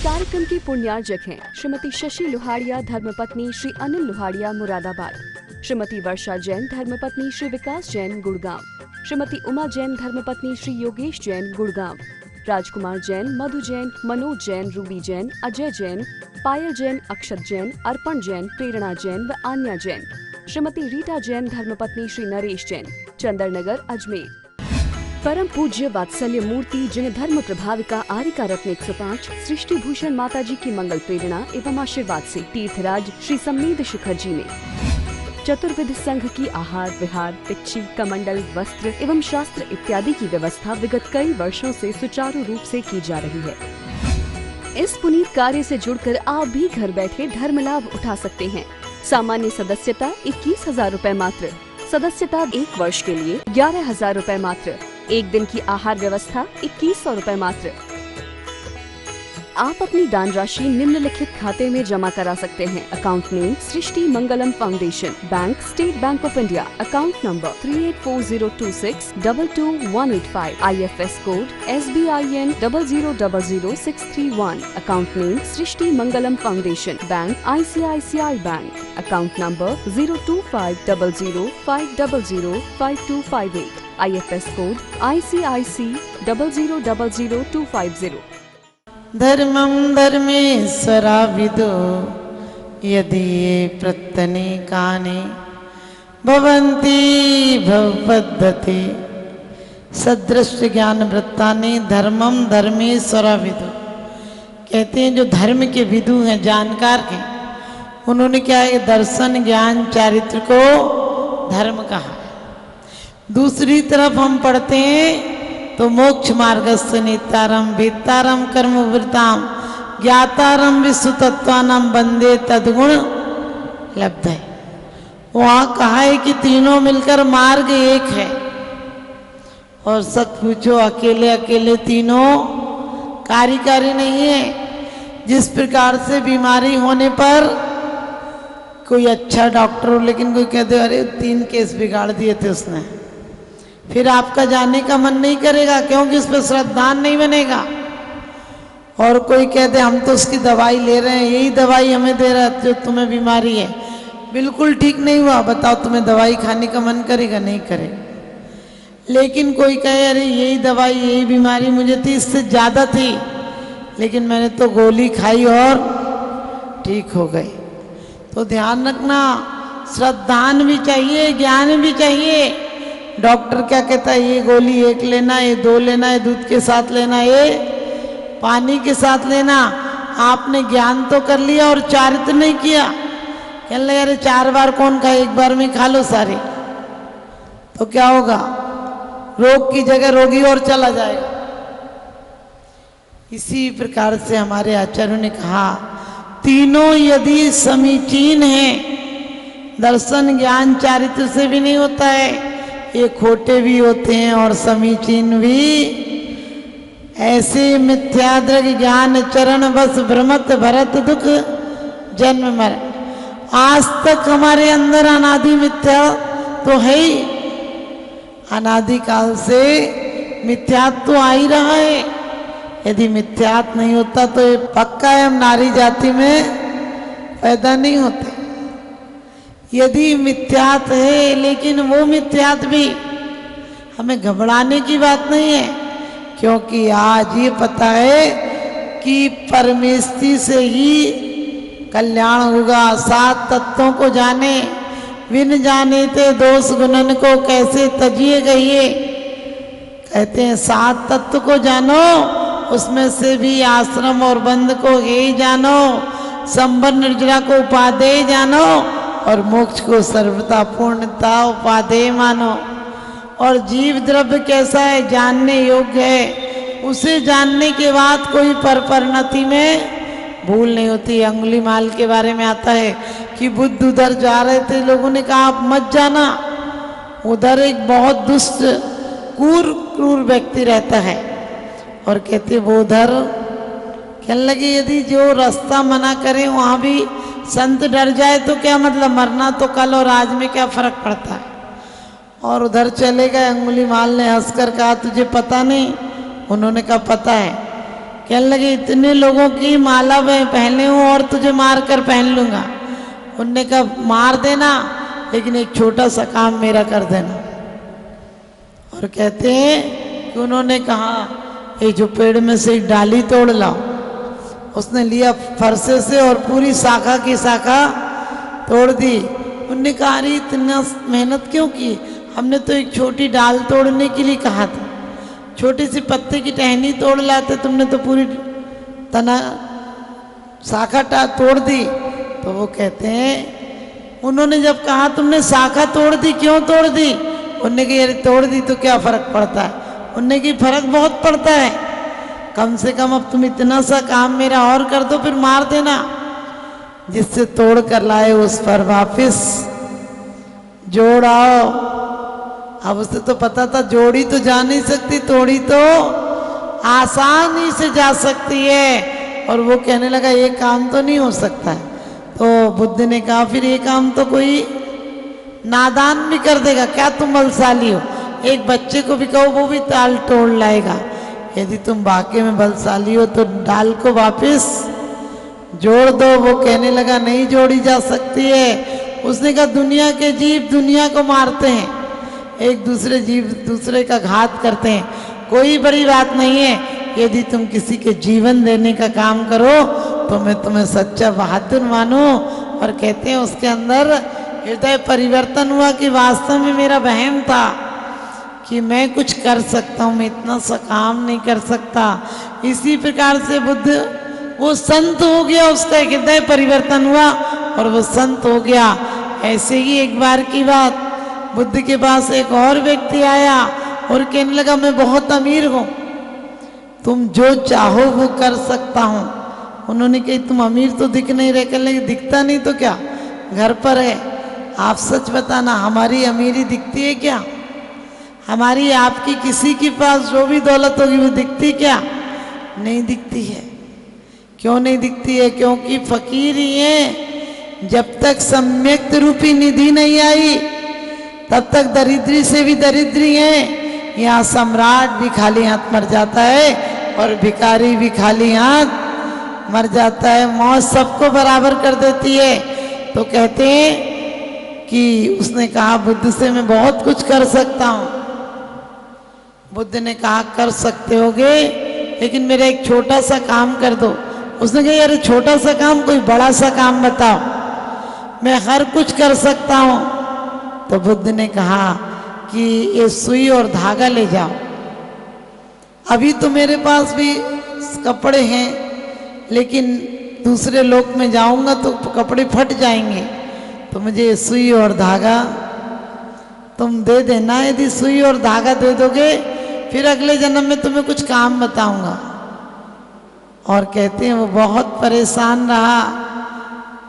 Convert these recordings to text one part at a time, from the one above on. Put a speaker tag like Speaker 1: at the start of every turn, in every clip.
Speaker 1: कार्यक्रम के पुण्यार्जक हैं श्रीमती शशि लोहाड़िया धर्मपत्नी श्री अनिल लोहाड़िया मुरादाबाद, श्रीमती वर्षा जैन धर्मपत्नी श्री विकास जैन गुड़गांव, श्रीमती उमा जैन धर्मपत्नी श्री योगेश जैन गुड़गांव, राजकुमार जैन, मधु जैन, मनोज जैन, रूबी जैन, अजय जैन, पायल जैन, अक्षत जैन, अर्पण जैन, प्रेरणा जैन व आन्या जैन, श्रीमती रीटा जैन धर्मपत्नी श्री नरेश जैन, चंदरनगर अजमेर। परम पूज्य वात्सल्य मूर्ति जिन धर्म प्रभाविका आरिका रत्न 105 सृष्टि भूषण माता जी की मंगल प्रेरणा एवं आशीर्वाद से तीर्थराज श्री सम्मेद शिखर जी में चतुर्विध संघ की आहार विहार, पिच्छी, कमंडल, वस्त्र एवं शास्त्र इत्यादि की व्यवस्था विगत कई वर्षों से सुचारू रूप से की जा रही है। इस पुनीत कार्य से जुड़कर आप भी घर बैठे धर्म लाभ उठा सकते हैं। सामान्य सदस्यता 21,000 रूपए मात्र, सदस्यता 1 वर्ष के लिए 11,000 रूपए मात्र, एक दिन की आहार व्यवस्था 2100 रूपए मात्र। आप अपनी दान राशि निम्नलिखित खाते में जमा करा सकते हैं। Account name Srishti Mangalam foundation, bank state bank of India, account number 384026222185, IFS code SBIN 0000631, account name Srishti Mangalam foundation, bank ICICI bank, account number 0250050052258, IFS code ICIC 0000250।
Speaker 2: धर्मं धर्मेश्वराविदो यदि ये प्रत्यनेकानि भवन्ति भवपद्धति सदृश्य ज्ञान वृत्तानि धर्मं धर्मेश्वराविदो। कहते हैं जो धर्म के विदु हैं, जानकार के, उन्होंने क्या है, दर्शन ज्ञान चारित्र को धर्म कहा। दूसरी तरफ हम पढ़ते हैं तो मोक्ष मार्गस्य नेतारम वेत्तारम कर्मवृताम ज्ञातारम विश्वतत्वानाम वंदे तद्गुण लब्ध है। वहाँ कहा है कि तीनों मिलकर मार्ग एक है, और सच पूछो अकेले अकेले तीनों कार्यकारी नहीं है। जिस प्रकार से बीमारी होने पर कोई अच्छा डॉक्टर हो, लेकिन कोई कहते अरे 3 केस बिगाड़ दिए थे उसने, फिर आपका जाने का मन नहीं करेगा, क्योंकि उस पर श्रद्धा नहीं बनेगा। और कोई कहते हम तो उसकी दवाई ले रहे हैं, यही दवाई हमें दे रहा है जो तुम्हें बीमारी है, बिल्कुल ठीक नहीं हुआ, बताओ तुम्हें दवाई खाने का मन करेगा? नहीं करेगा। लेकिन कोई कहे अरे यही दवाई यही बीमारी मुझे थी, इससे ज़्यादा थी, लेकिन मैंने तो गोली खाई और ठीक हो गई। तो ध्यान रखना, श्रद्धान भी चाहिए, ज्ञान भी चाहिए। डॉक्टर क्या कहता है, ये गोली 1 लेना, ये 2 लेना, ये दूध के साथ लेना, ये पानी के साथ लेना। आपने ज्ञान तो कर लिया और चारित्र नहीं किया। कहने लगे अरे 4 बार कौन खाए, 1 बार में खा लो सारी, तो क्या होगा, रोग की जगह रोगी और चला जाएगा। इसी प्रकार से हमारे आचार्यों ने कहा तीनों यदि समीचीन हैं, दर्शन ज्ञान चारित्र से भी नहीं होता है, ये खोटे भी होते हैं और समीचीन भी। ऐसे मिथ्याद्रग ज्ञान चरण बस भ्रमत भरत दुख जन्म मर। आज तक हमारे अंदर अनादि मिथ्या तो है ही, अनादि काल से मिथ्यात्व तो आ ही रहा है। यदि मिथ्यात्व नहीं होता तो ये पक्का है हम नारी जाति में पैदा नहीं होते। यदि मिथ्यात है, लेकिन वो मिथ्यात भी हमें घबराने की बात नहीं है, क्योंकि आज ये पता है कि परमेष्टि से ही कल्याण होगा। 7 तत्वों को जाने, बिन जाने ते दोष गुणन को कैसे तजिए गइए। कहते हैं 7 तत्व को जानो, उसमें से भी आश्रम और बंध को हे जानो, संबर निर्जरा को उपादेय जानो, और मोक्ष को सर्वथा पूर्णता उपादेय मानो। और जीव द्रव्य कैसा है जानने योग्य है, उसे जानने के बाद कोई परपरिणति में भूल नहीं होती। अंगुली माल के बारे में आता है कि बुद्ध उधर जा रहे थे, लोगों ने कहा आप मत जाना, उधर एक बहुत दुष्ट क्रूर व्यक्ति रहता है। और कहते वो उधर कहने लगे यदि जो रास्ता मना करे वहाँ भी संत डर जाए तो क्या मतलब, मरना तो कल और आज में क्या फर्क पड़ता है। और उधर चले गए। अंगुली माल ने हंसकर कहा तुझे पता नहीं? उन्होंने कहा पता है। कहने लगे इतने लोगों की माला मैं पहने हूँ और तुझे मार कर पहन लूँगा। उनने कहा मार देना, लेकिन एक छोटा सा काम मेरा कर देना। और कहते हैं कि उन्होंने कहा ये जो पेड़ में से एक डाली तोड़ लाओ। उसने लिया फरसे से और पूरी शाखा की शाखा तोड़ दी। उनने कहा अरे इतना मेहनत क्यों की, हमने तो एक छोटी डाल तोड़ने के लिए कहा था, छोटी सी पत्ते की टहनी तोड़ लाते, तुमने तो पूरी तना शाखा तोड़ दी। तो वो कहते हैं उन्होंने जब कहा तुमने शाखा तोड़ दी, क्यों तोड़ दी? उनने कहा अरे तोड़ दी तो क्या फर्क पड़ता है? उनने की फर्क बहुत पड़ता है, कम से कम अब तुम इतना सा काम मेरा और कर दो, फिर मार देना। जिससे तोड़ कर लाए उस पर वापिस जोड़ आओ। अब उसे तो पता था जोड़ी तो जा नहीं सकती, तोड़ी तो आसानी से जा सकती है। और वो कहने लगा ये काम तो नहीं हो सकता है। तो बुद्ध ने कहा फिर ये काम तो कोई नादान भी कर देगा, क्या तुम बलशाली हो? एक बच्चे को भी कहो वो भी ताल तोड़ लाएगा। यदि तुम वाकई में बलशाली हो तो डाल को वापस जोड़ दो। वो कहने लगा नहीं जोड़ी जा सकती है। उसने कहा दुनिया के जीव दुनिया को मारते हैं, एक दूसरे जीव दूसरे का घात करते हैं, कोई बड़ी बात नहीं है। यदि तुम किसी के जीवन देने का काम करो तो मैं तुम्हें सच्चा बहादुर मानूं। और कहते हैं उसके अंदर हृदय परिवर्तन हुआ कि वास्तव में मेरा वहम था कि मैं कुछ कर सकता हूँ, मैं इतना सा काम नहीं कर सकता। इसी प्रकार से बुद्ध वो संत हो गया, उसका हृदय परिवर्तन हुआ और वो संत हो गया। ऐसे ही एक बार की बात, बुद्ध के पास एक और व्यक्ति आया और कहने लगा मैं बहुत अमीर हूँ, तुम जो चाहो वो कर सकता हूँ। उन्होंने कहा तुम अमीर तो दिख नहीं रहे। कहने लगे दिखता नहीं तो क्या, घर पर है, आप सच बताना हमारी अमीरी दिखती है क्या? हमारी आपकी किसी के पास जो भी दौलत होगी वो दिखती क्या? नहीं दिखती है। क्यों नहीं दिखती है? क्योंकि फकीर ही है। जब तक सम्यक रूपी निधि नहीं आई तब तक दरिद्री से भी दरिद्री है। यहाँ सम्राट भी खाली हाथ मर जाता है और भिखारी भी खाली हाथ मर जाता है। मौत सबको बराबर कर देती है। तो कहते हैं कि उसने कहा बुद्ध से मैं बहुत कुछ कर सकता हूँ। बुद्ध ने कहा कर सकते होगे, लेकिन मेरा एक छोटा सा काम कर दो। उसने कहा यार छोटा सा काम, कोई बड़ा सा काम बताओ, मैं हर कुछ कर सकता हूँ। तो बुद्ध ने कहा कि ये सुई और धागा ले जाओ। अभी तो मेरे पास भी कपड़े हैं, लेकिन दूसरे लोक में जाऊंगा तो कपड़े फट जाएंगे, तो मुझे सुई और धागा तुम दे देना। यदि सुई और धागा दे दोगे फिर अगले जन्म में तुम्हें कुछ काम बताऊंगा। और कहते हैं वो बहुत परेशान रहा,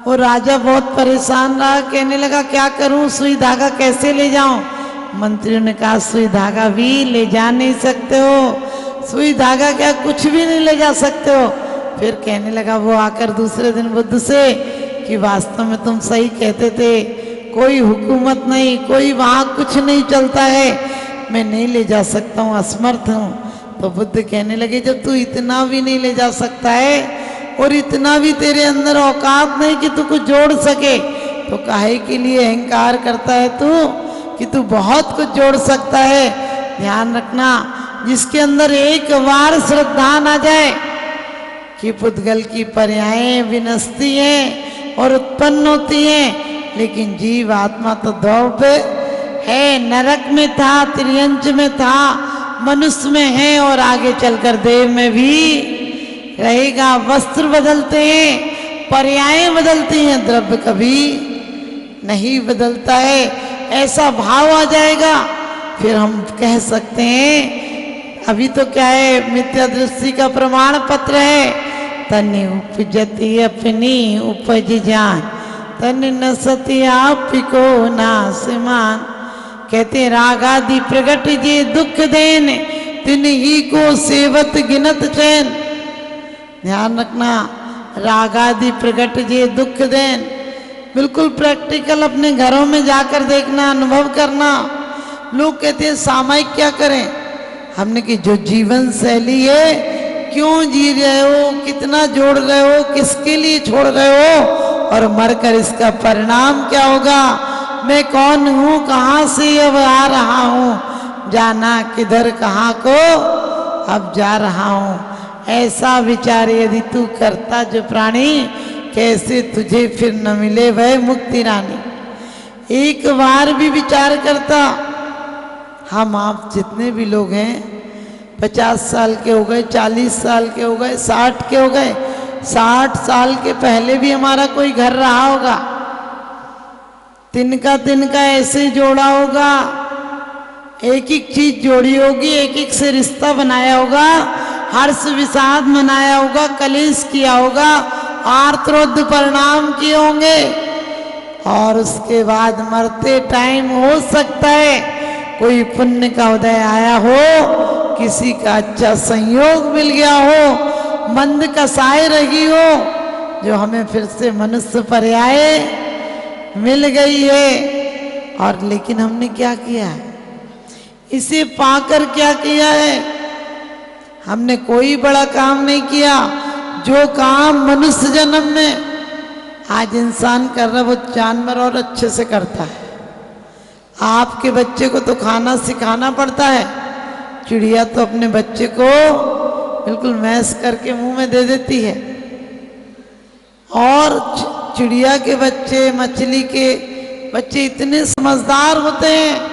Speaker 2: वो राजा बहुत परेशान रहा, कहने लगा क्या करूं, सुई धागा कैसे ले जाऊं? मंत्रियों ने कहा सुई धागा भी ले जा नहीं सकते हो, सुई धागा क्या कुछ भी नहीं ले जा सकते हो। फिर कहने लगा वो आकर दूसरे दिन बुद्ध से कि वास्तव में तुम सही कहते थे, कोई हुकूमत नहीं, कोई वहाँ कुछ नहीं चलता है, मैं नहीं ले जा सकता हूँ, असमर्थ हूँ। तो बुद्ध कहने लगे जब तू इतना भी नहीं ले जा सकता है और इतना भी तेरे अंदर औकात नहीं कि तू कुछ जोड़ सके, तो काहे के लिए अहंकार करता है तू कि तू बहुत कुछ जोड़ सकता है। ध्यान रखना, जिसके अंदर एक बार श्रद्धा आ जाए कि पुद्गल की पर्यायें विनष्टी हैं और उत्पन्न होती हैं, लेकिन जीव आत्मा तो द्रव्य है, नरक में था, त्रियंच में था, मनुष्य में है और आगे चलकर देव में भी रहेगा। वस्त्र बदलते हैं, पर्यायें बदलती हैं, द्रव्य कभी नहीं बदलता है। ऐसा भाव आ जाएगा फिर हम कह सकते हैं, अभी तो क्या है, मिथ्या दृष्टि का प्रमाण पत्र है, तनि उपजति अपनी उपज जान, तनि न सती आप को नासमान। कहते हैं राग आदि प्रगट जे दुख देन, तिन ही को सेवत गिनत चैन। ध्यान रखना, राग आदि प्रगट जे दुख देन, बिल्कुल प्रैक्टिकल अपने घरों में जाकर देखना, अनुभव करना। लोग कहते हैं सामायिक क्या करें, हमने की जो जीवन शैली है क्यों जी रहे हो, कितना जोड़ रहे हो, किसके लिए छोड़ रहे हो, और मरकर इसका परिणाम क्या होगा। मैं कौन हूँ, कहाँ से अब आ रहा हूँ, जाना किधर कहाँ को अब जा रहा हूँ। ऐसा विचार यदि तू करता जो प्राणी, कैसे तुझे फिर न मिले वह मुक्ति रानी। एक बार भी विचार करता, हम आप जितने भी लोग हैं 50 साल के हो गए, 40 साल के हो गए, 60 के हो गए, 60 साल के पहले भी हमारा कोई घर रहा होगा, तिनका ऐसे जोड़ा होगा, एक एक चीज जोड़ी होगी, एक एक से रिश्ता बनाया होगा, हर्ष विषाद मनाया होगा, कलेश किया होगा, आर्तरोध परिणाम किए होंगे, और उसके बाद मरते टाइम हो सकता है कोई पुण्य का उदय आया हो, किसी का अच्छा संयोग मिल गया हो, मंद कसाई रही हो, जो हमें फिर से मनुष्य पर्याय मिल गई है। और लेकिन हमने क्या किया है, इसे पाकर क्या किया है, हमने कोई बड़ा काम नहीं किया। जो काम मनुष्य जन्म में आज इंसान कर रहा है वो जानवर और अच्छे से करता है। आपके बच्चे को तो खाना सिखाना पड़ता है, चिड़िया तो अपने बच्चे को बिल्कुल मैश करके मुंह में दे देती है। और चिड़िया के बच्चे, मछली के बच्चे इतने समझदार होते हैं।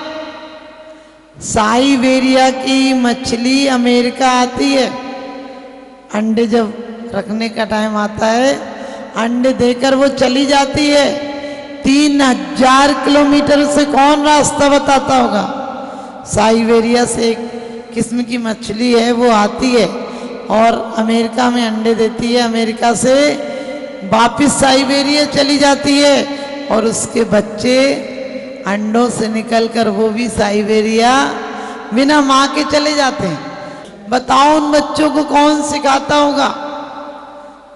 Speaker 2: साइबेरिया की मछली अमेरिका आती है, अंडे जब रखने का टाइम आता है, अंडे देकर वो चली जाती है। 3000 किलोमीटर से कौन रास्ता बताता होगा। साइबेरिया से एक किस्म की मछली है, वो आती है और अमेरिका में अंडे देती है, अमेरिका से वापिस साइबेरिया चली जाती है, और उसके बच्चे अंडों से निकलकर वो भी साइबेरिया बिना माँ के चले जाते हैं। बताओ उन बच्चों को कौन सिखाता होगा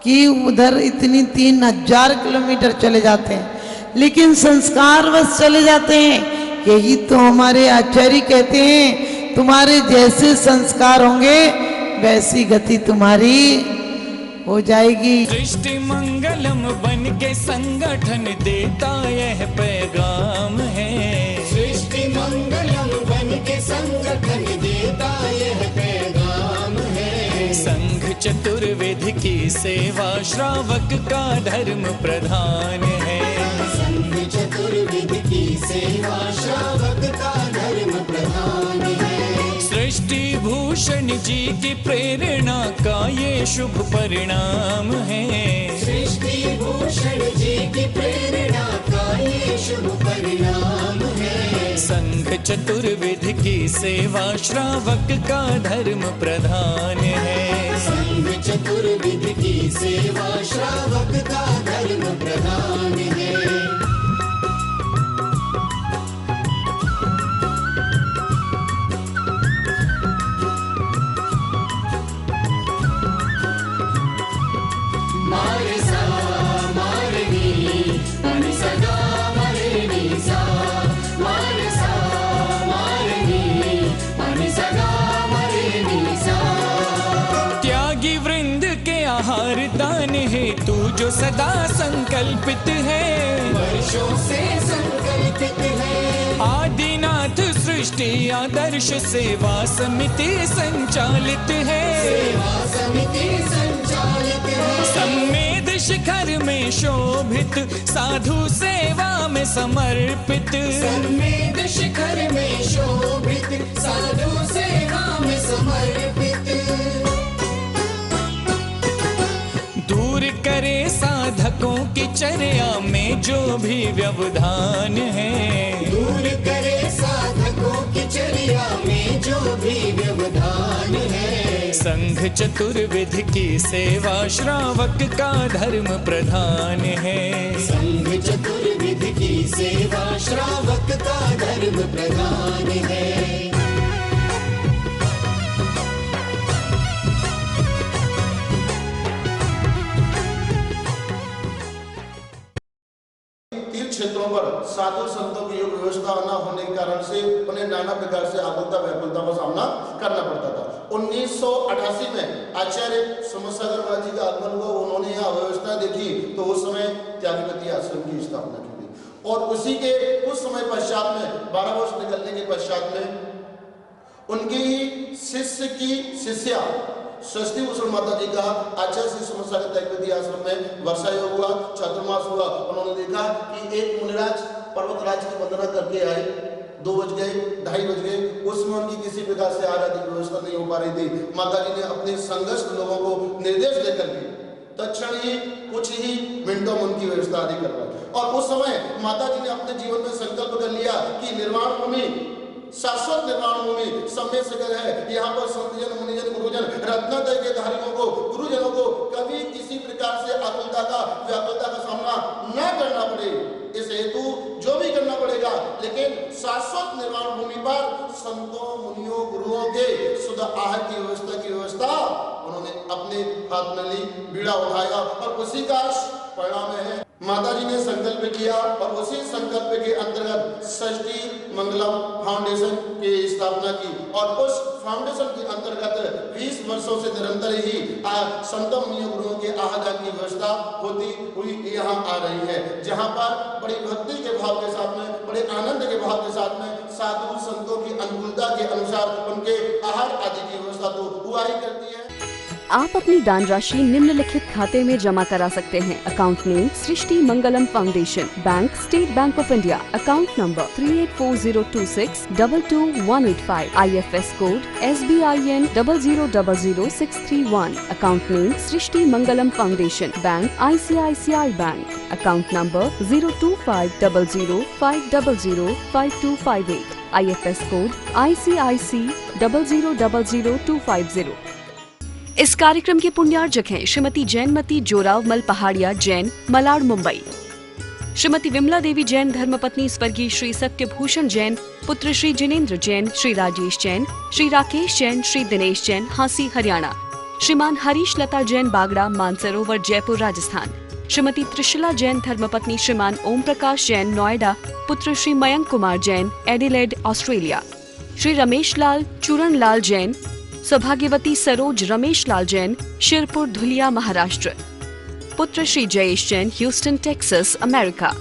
Speaker 2: कि उधर इतनी 3000 किलोमीटर चले जाते हैं, लेकिन संस्कार बस चले जाते हैं। यही तो हमारे आचार्य कहते हैं, तुम्हारे जैसे संस्कार होंगे वैसी गति तुम्हारी हो जाएगी।
Speaker 3: सृष्टि मंगलम बन के संगठन देता यह पैगाम है।
Speaker 4: सृष्टि मंगलम बन के संगठन देता यह पैगाम है।
Speaker 3: संघ चतुर्वेद की सेवा श्रावक का धर्म प्रधान है।
Speaker 4: संघ चतुर्वेद की सेवा श्रावक का धर्म प्रधान है।
Speaker 3: सृष्टि भूषण जी की प्रेरणा का ये शुभ परिणाम है।
Speaker 4: सृष्टि भूषण जी की प्रेरणा का ये शुभ परिणाम है।
Speaker 3: संघ चतुर्वेद की सेवा श्रावक का धर्म प्रधान है।
Speaker 4: संघ चतुर्वेद की सेवा श्रावक का धर्म प्रधान है। मारे सा मारे नी मारे सदा मारे नी सा मारे सा मारे नी मारे सदा मारे नी सा।
Speaker 3: त्यागी वृंद के आहार दान है तू जो सदा संकल्पित है।
Speaker 4: वर्षों से संकल्पित है।
Speaker 3: आदिनाथ सृष्टि आदर्श सेवा समिति संचालित है।
Speaker 4: सेवा समिति संचालित है।
Speaker 3: सम्मेद शिखर में शोभित साधु सेवा में समर्पित।
Speaker 4: सम्मेद शिखर में शोभित साधु सेवा में समर्पित।
Speaker 3: दूर करे साधकों की चर्या में जो भी व्यवधान है।
Speaker 4: दूर करे साधकों की चर्या में जो भी व्यवधान है।
Speaker 3: संघ चतुर्विध की सेवा श्रावक का धर्म प्रधान है।
Speaker 4: संघ चतुर्विध की सेवा श्रावक का धर्म प्रधान है।
Speaker 5: तीर्थ क्षेत्रों पर साधु संतों की योग व्यवस्था न होने के कारण से उन्हें नाना प्रकार से आकुलता व्याकुलता का सामना करना पड़ता था। 1988 में आचार्य समसागर महाराज जी का आगमन हुआ, उन्होंने यहाँ व्यवस्था देखी तो उस समय त्यागपति आश्रम की स्थापना की गई और उसी के कुछ समय पश्चात में 12 वर्ष निकलने के पश्चात में उनकी शिष्य की शिष्या षष्ठी भूषण माता जी का आचार्य श्री समसागर त्यागपति आश्रम में वर्षा योग हुआ, चातुर्मास हुआ। उन्होंने देखा कि एक मुनिराज पर्वतराज की वंदना करके आए, 2 बज गए, 2:30 बज गए, उसमें उनकी किसी प्रकार से आराध्य व्यवस्था नहीं हो पा रही थी। माता जी ने अपने संघर्ष लोगों को निर्देश देकर के तत्क्षण ही कुछ ही मिनटों में उनकी व्यवस्था आदि करवाई और उस समय माता जी ने अपने जीवन में संकल्प कर लिया कि निर्वाण भूमि, शाश्वत निर्वाण भूमि सम्य सगर है। यहाँ पर संतजन, मुनिजन, गुरुजन, रत्नत्रय के धारियों को, गुरुजनों को कभी किसी प्रकार से आकुलता का व्याकुलता का सामना न करना पड़े, इस हेतु जो भी करना पड़ेगा, लेकिन शाश्वत निर्वाण भूमि पर संतों, मुनियों, गुरुओं के शुद्ध आहार की व्यवस्था उन्होंने अपने हाथ में ली, बीड़ा उठाया और उसी का परिणाम है माता जी ने संकल्प किया और उसी संकल्प के अंतर्गत षष्ठी मंगलम फाउंडेशन की स्थापना की और उस फाउंडेशन के अंतर्गत 20 वर्षों से निरंतर ही संतों, मुनियों, गुरुओं के आहार की व्यवस्था होती हुई यहाँ आ रही है, जहाँ पर बड़ी भक्ति के भाव के साथ में, बड़े आनंद के भाव के साथ में साधु संतों की अनुकूलता के अनुसार उनके आहार आदि की व्यवस्था तो हुआ ही करती है।
Speaker 1: आप अपनी दान राशि निम्नलिखित खाते में जमा करा सकते हैं। Account name Srishti Mangalam foundation, bank state bank of India, account number 384026222185, IFS code SBIN 0000631, account name Srishti Mangalam foundation, bank ICICI bank, account number 02500500528, IFS code ICIC 0000250। इस कार्यक्रम के पुण्यार्जक हैं श्रीमती जैनमती जोरावमल पहाड़िया जैन, मलाड, मुंबई। श्रीमती विमला देवी जैन धर्मपत्नी स्वर्गीय श्री सत्यभूषण जैन, पुत्र श्री जिनेन्द्र जैन, श्री राजेश जैन, श्री राकेश जैन, श्री दिनेश जैन, हांसी, हरियाणा। श्रीमान हरीश लता जैन, बागड़ा, मानसरोवर, जयपुर, राजस्थान। श्रीमती त्रिशला जैन धर्मपत्नी श्रीमान ओम प्रकाश जैन, नोएडा, पुत्र श्री मयंक कुमार जैन, एडिलेड, ऑस्ट्रेलिया। श्री रमेश लाल चूरण लाल जैन, सौभाग्यवती सरोज रमेश लाल जैन, शिरपुर, धुलिया, महाराष्ट्र। पुत्र Shri Jayesh Jain, Houston, Texas, America.